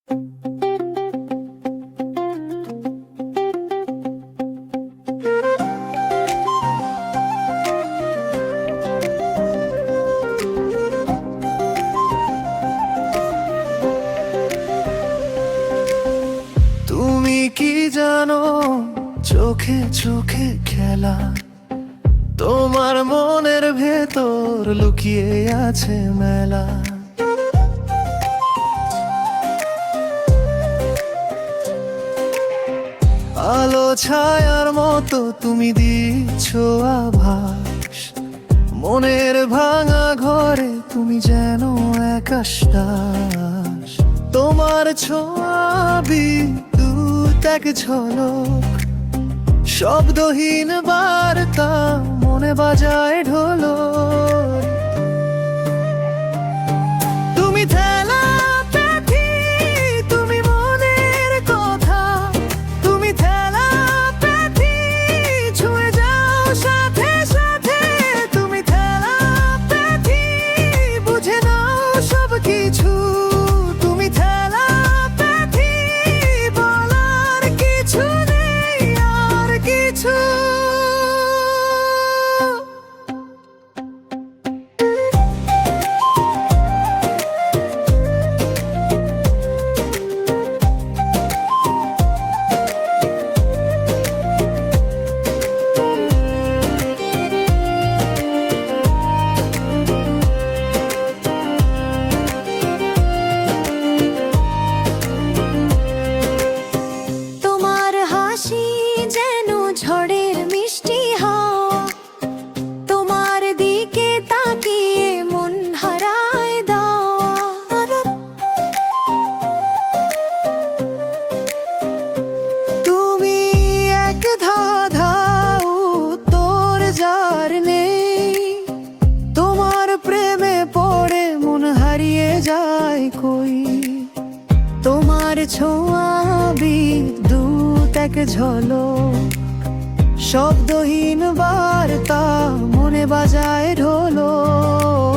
তুমি কি জানো, চোখে চোখে খেলা, তোমার মনের ভেতর লুকিয়ে আছে মেলা। আলো ছায়ার মতো তুমি দিচ্ছ আভাস, মনের ভাঙা ঘরে তুমি যেন আকাশ। তোমার ছোঁয়া বিদ্যুৎ এক ঝলক, শব্দহীন বার্তা মনে বাজায় ঢোলক। তুমি টেলিপ্যাথি, তুমি মনের কথা, তুমি টেলিপ্যাথি, ছুঁয়ে যাও সাথে সাথে। তুমি টেলিপ্যাথি, বুঝে নাও সব কিছু। তুমি টেলিপ্যাথি, বলার কিছু নেই আর কিছু। তোমার হাসি যেন ঝড়ের মিষ্টি হাওয়া, তোমার দিকে তাকিয়ে মন হারায় দেওয়া। তুমি এক ধাঁধা উত্তর যার নেই, তোমার প্রেমে পড়ে মন হারিয়ে যায় কই। তোমার ছোঁয়া বিদ্যুৎ এক ঝলক, শব্দহীন বার্তা মনে বাজায় ঢোলক।